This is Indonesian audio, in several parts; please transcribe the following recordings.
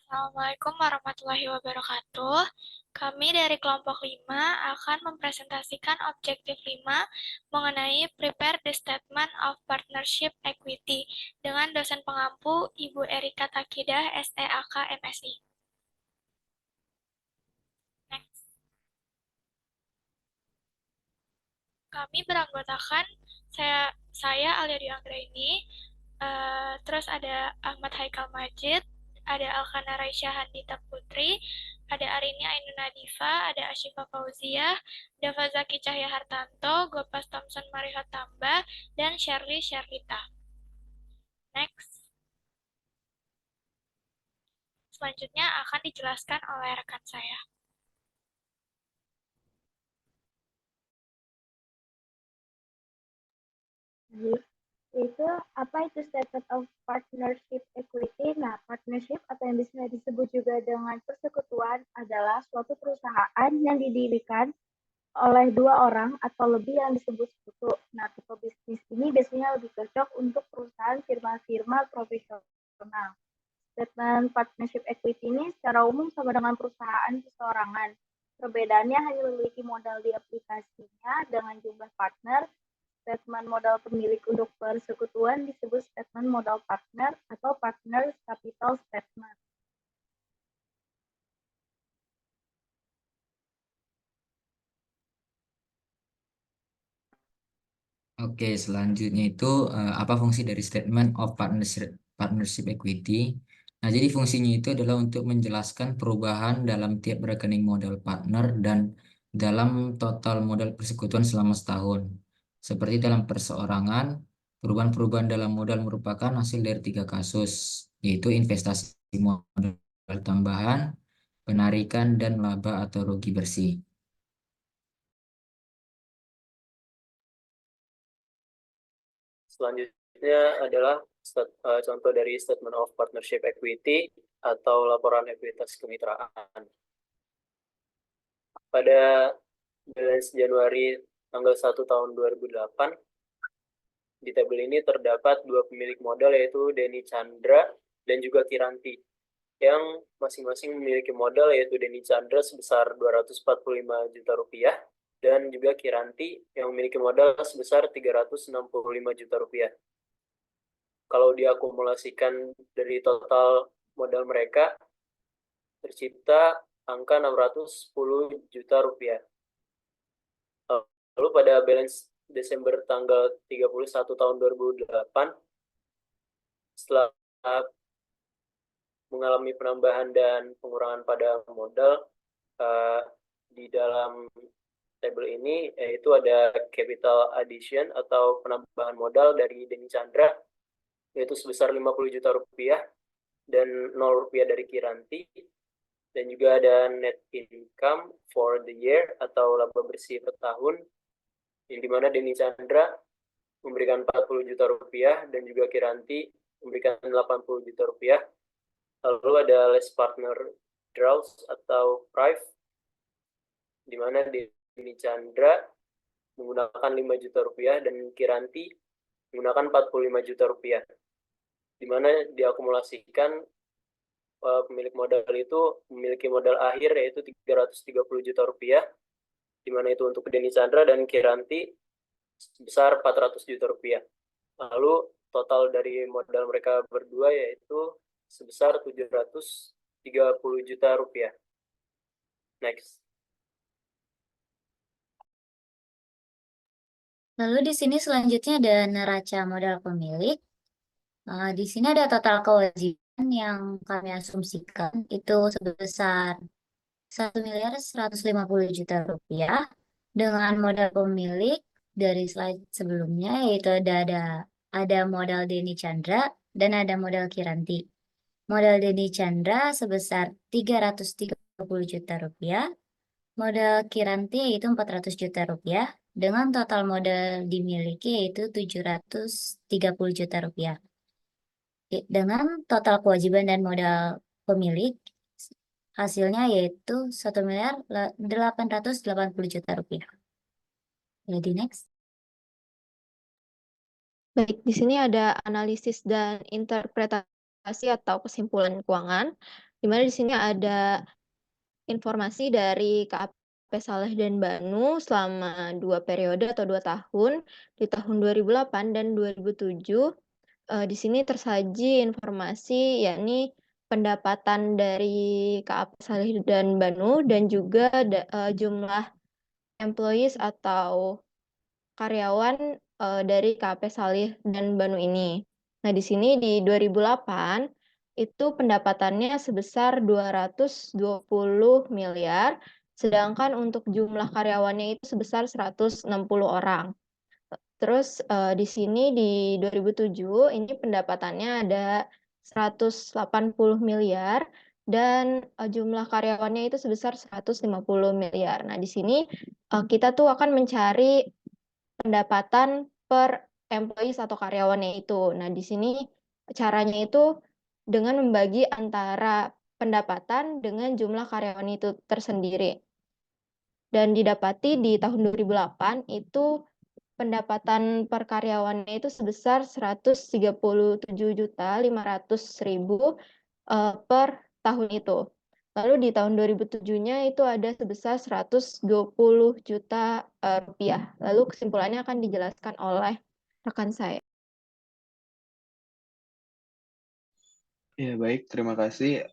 Assalamualaikum warahmatullahi wabarakatuh. Kami dari kelompok 5 akan mempresentasikan objektif 5 mengenai Prepare the Statement of Partnership Equity dengan dosen pengampu Ibu Erika Takidah, SEAK MSI. Next. Kami beranggotakan saya Alia Dwi Anggraini, terus ada Ahmad Haikal Majid, ada Alkana Raisya Handita Putri, ada Arini Ainun Nadifa, ada Asyifa Fauziah, Dava Zaki Cahya Hartanto, Gopas Thompson Marihat Tamba, dan Shirley Sherlita. Next. Selanjutnya akan dijelaskan oleh rekan saya. Itu apa itu Statement of Partnership Equity? Nah, partnership atau yang bisa disebut juga dengan persekutuan adalah suatu perusahaan yang didirikan oleh dua orang atau lebih yang disebut sekutu. Nah, tipe bisnis ini biasanya lebih cocok untuk perusahaan firma-firma profesional. Statement Partnership Equity ini secara umum sama dengan perusahaan perseorangan. Perbedaannya hanya memiliki modal di aplikasinya dengan jumlah partner. Statement modal pemilik untuk persekutuan disebut statement modal partner atau partner capital statement. Oke, selanjutnya itu apa fungsi dari Statement of Partnership Equity? Nah, jadi fungsinya itu adalah untuk menjelaskan perubahan dalam tiap rekening modal partner dan dalam total modal persekutuan selama setahun. Seperti dalam perseorangan, perubahan-perubahan dalam modal merupakan hasil dari 3 kasus, yaitu investasi modal tambahan, penarikan, dan laba atau rugi bersih. Selanjutnya adalah contoh dari Statement of Partnership Equity atau laporan ekuitas kemitraan. Pada balance Januari tanggal 1 tahun 2008, di tabel ini terdapat dua pemilik modal yaitu Denny Chandra dan juga Kiranti, yang masing-masing memiliki modal yaitu Denny Chandra sebesar 245 juta rupiah dan juga Kiranti yang memiliki modal sebesar 365 juta rupiah. Kalau diakumulasikan dari total modal mereka, tercipta angka 610 juta rupiah. Lalu pada balance Desember tanggal 31 tahun 2008, setelah mengalami penambahan dan pengurangan pada modal, di dalam tabel ini yaitu ada capital addition atau penambahan modal dari Denny Chandra, yaitu sebesar 50 juta rupiah, dan 0 rupiah dari Kiranti, dan juga ada net income for the year atau laba bersih per tahun, yang dimana Denny Chandra memberikan 40 juta rupiah dan juga Kiranti memberikan 80 juta rupiah. Lalu ada less partner draws atau PRIV, dimana Denny Chandra menggunakan 5 juta rupiah dan Kiranti menggunakan 45 juta rupiah, dimana diakumulasikan pemilik modal itu memiliki modal akhir yaitu 330 juta rupiah, di mana itu untuk Denny Chandra dan Kiranti sebesar 400 juta rupiah. Lalu total dari modal mereka berdua yaitu sebesar 730 juta rupiah. Next. Lalu di sini selanjutnya ada neraca modal pemilik. Di sini ada total kewajiban yang kami asumsikan itu sebesar 1.150 juta rupiah dengan modal pemilik dari slide sebelumnya, yaitu ada modal Denny Chandra dan ada modal Kiranti. Modal Denny Chandra sebesar 330 juta rupiah, modal Kiranti yaitu 400 juta rupiah, dengan total modal dimiliki yaitu 730 juta rupiah. Dengan total kewajiban dan modal pemilik, hasilnya yaitu 1.880 juta rupiah. Jadi next. Baik, di sini ada analisis dan interpretasi atau kesimpulan keuangan. di mana di sini ada informasi dari KAP Saleh dan Banu selama 2 periode atau 2 tahun, di tahun 2008 dan 2007. Di sini tersaji informasi yakni pendapatan dari KAP Saleh dan Banu dan juga jumlah employees atau karyawan dari KAP Saleh dan Banu ini. Nah, di sini di 2008 itu pendapatannya sebesar 220 miliar, sedangkan untuk jumlah karyawannya itu sebesar 160 orang. Terus di sini di 2007 ini pendapatannya ada 180 miliar dan jumlah karyawannya itu sebesar 150 miliar. Nah, di sini kita tuh akan mencari pendapatan per employees atau karyawannya itu. Nah, di sini caranya itu dengan membagi antara pendapatan dengan jumlah karyawan itu tersendiri. Dan didapati di tahun 2008 itu pendapatan per karyawannya itu sebesar 137.500.000 per tahun itu. Lalu di tahun 2007-nya itu ada sebesar 120 juta rupiah. Lalu kesimpulannya akan dijelaskan oleh rekan saya. Ya, baik, terima kasih.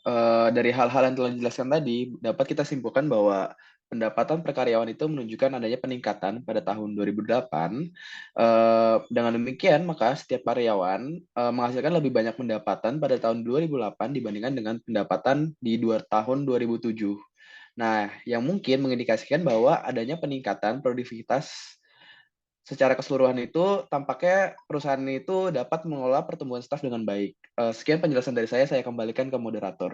Dari hal-hal yang telah dijelaskan tadi, dapat kita simpulkan bahwa pendapatan per karyawan itu menunjukkan adanya peningkatan pada tahun 2008. Dengan demikian, maka setiap karyawan menghasilkan lebih banyak pendapatan pada tahun 2008 dibandingkan dengan pendapatan di tahun 2007. Nah, yang mungkin mengindikasikan bahwa adanya peningkatan produktivitas secara keseluruhan itu tampaknya perusahaan itu dapat mengelola pertumbuhan staf dengan baik. Sekian penjelasan dari saya kembalikan ke moderator.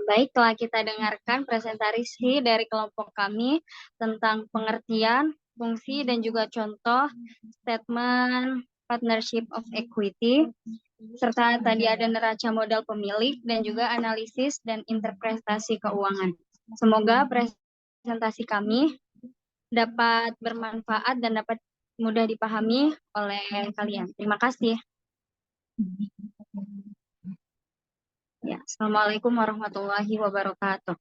Baik, telah kita dengarkan presentasi dari kelompok kami tentang pengertian, fungsi, dan juga contoh statement partnership of equity, serta tadi ada neraca modal pemilik, dan juga analisis dan interpretasi keuangan. Semoga presentasi kami dapat bermanfaat dan dapat mudah dipahami oleh kalian. Terima kasih. Ya, Assalamualaikum warahmatullahi wabarakatuh.